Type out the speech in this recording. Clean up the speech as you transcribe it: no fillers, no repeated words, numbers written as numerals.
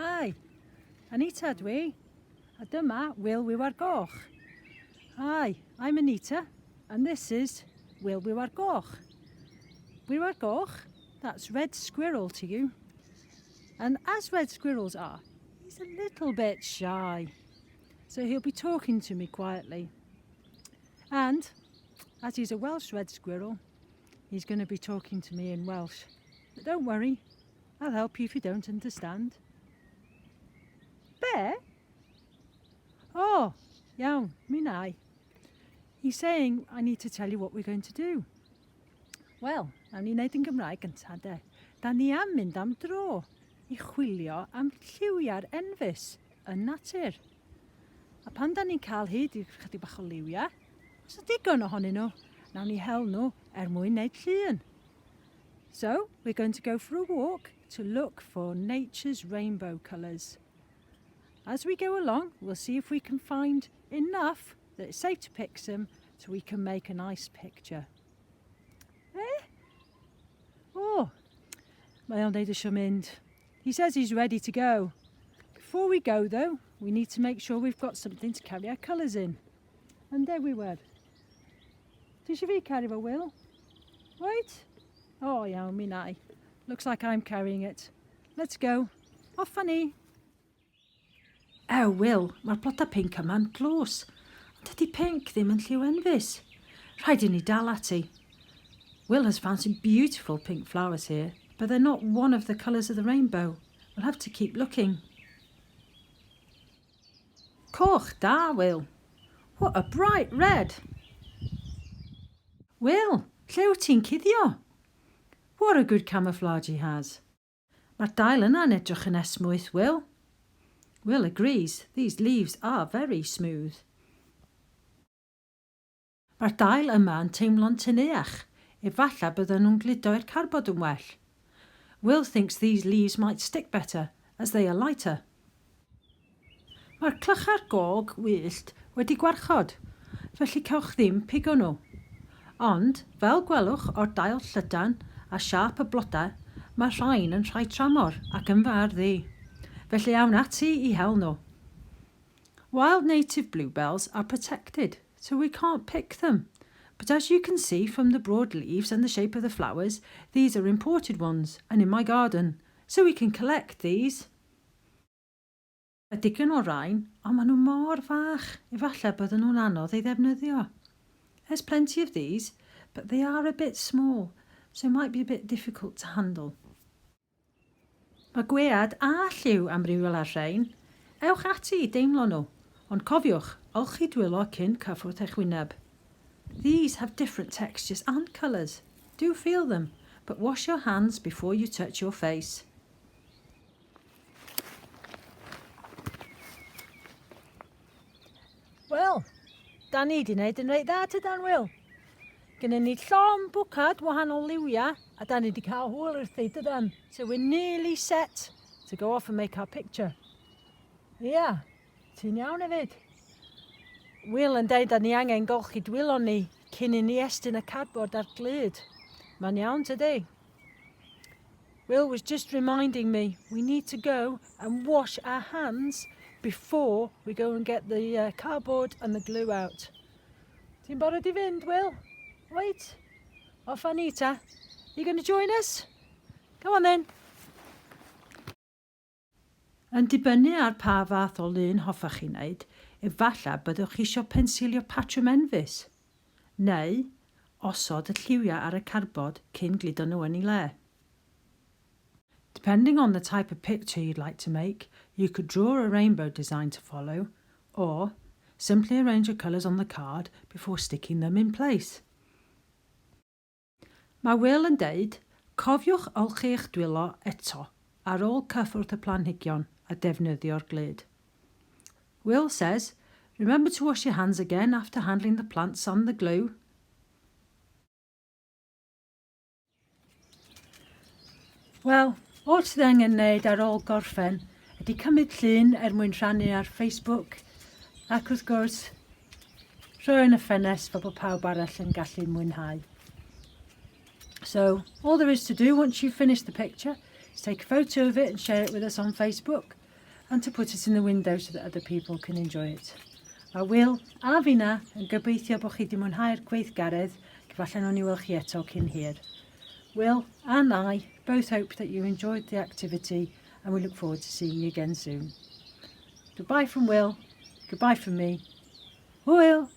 Hi, Anita dwi, a dyma Wil Wiwar Goch. Hi, I'm Anita, and this is Wil Wiwar Goch. Wiwar Goch, that's red squirrel to you. And as red squirrels are, he's a little bit shy. So he'll be talking to me quietly. And as he's a Welsh red squirrel, he's going to be talking to me in Welsh. But don't worry, I'll help you if you don't understand. Bear? Oh, iawn, mi nai. He's saying I need to tell you what we're going to do. Wel, nawn ni wneud yn Gymraeg gynta de. Da ni am mynd am dro i chwilio am lliwiau'r Enfys yn Natur. A pan da ni'n cael hyd i chydig bach o liwiau, os ydy digon ohonyn nhw, nawn ni hel nhw mwyn wneud llun. So, we're going to go for a walk to look for nature's rainbow colours. As we go along, we'll see if we can find enough that it's safe to pick some so we can make a nice picture. Oh, mae o'n deud eisiau mynd. He says he's ready to go. Before we go though, we need to make sure we've got something to carry our colours in. And there we were. Ti eisiau fi carry fo, Wil? Right? Oh, iawn, mi nai. Looks like I'm carrying it. Let's go. Off a ni. Oh, Wil, mae'r bloda pinc yma'n clos. Ond ydy pinc ddim yn lliw Enfys. Rhaid i ni dal ati. Wil has found some beautiful pink flowers here, but they're not one of the colours of the rainbow. We'll have to keep looking. Coch da, Wil. What a bright red. Wil, lle wyt ti'n cuddio? What a good camouflage he has. Mae'r dail yna'n edrych yn esmwyth, Wil. Wil agrees, these leaves are very smooth. Mae'r dail yma yn teimlo'n tyneach, efallai bydden nhw'n gludo i'r carbod yn well. Wil thinks these leaves might stick better, as they are lighter. Mae'r clychau'r gog wyllt wedi gwarchod, felly cewch ddim pigo nhw. Ond, fel gwelwch o'r dail llydan a siap y blodau, mae rhain yn rhai tramor ac yn far ddi. Felly awn ati I hel nhw. Wild native bluebells are protected, so we can't pick them. But as you can see from the broad leaves and the shape of the flowers, these are imported ones and in my garden, so we can collect these. Y digon o rain, ond maen nhw mor fach, efallai bydden nhw'n anodd ei ddefnyddio. There's plenty of these, but they are a bit small, so it might be a bit difficult to handle. Mae gwead a lliw amrywiol ar rhain. Ewch ati I deimlo nhw, ond cofiwch, olchi dwylo cyn cyffwrdd eich wyneb. These have different textures and colours. Do feel them, but wash your hands before you touch your face. Wel, da ni di wneud yn reit dda tydan, Wil. Gynnon ni llon bwcad wahanol liwiau a da ni di cael hwyl wrthi dydan. So we're nearly set to go off and make our picture. Ia, ti'n iawn hefyd. Wil yn deud da ni angen golchi dwylo ni cyn I ni estyn y cardboard ar glyd. Mae'n iawn tydi. Wil was just reminding me we need to go and wash our hands before we go and get the cardboard and the glue out. Ti'n barod I fynd, Wil? Wait, off Anita. You going to join us? Come on then. Yn dibynnu ar pa fath o lun hoffech chi wneud, efallai byddwch chi eisiau pensilio patrwm Enfys, neu osod y lliwiau ar y carbod cyn gludo nhw yn I le. Depending on the type of picture you'd like to make, you could draw a rainbow design to follow, or simply arrange your colours on the card before sticking them in place. Mae Wil yn deud, cofiwch olchi eich dwylo eto ar ôl cyffwrdd y planhigion a defnyddio'r glyd. Wil says, remember to wash your hands again after handling the plants and the glue. Wel, all sydd angen wneud ar ôl gorffen ydy cymryd llun mwyn rhannu ar Facebook ac wrth gwrs rhoi yn y ffenest fel bod pawb arall yn gallu mwynhau. So, all there is to do once you've finished the picture is take a photo of it and share it with us on Facebook. and to put it in the window so that other people can enjoy it. A Will a Finna yn gobeithio bod chi wedi mwynhau'r gweithgaredd, gyfalle nhw'n i weld chi eto cyn hir. Will and I both hope that you enjoyed the activity and we look forward to seeing you again soon. Goodbye from Will, goodbye from me. Hwyl!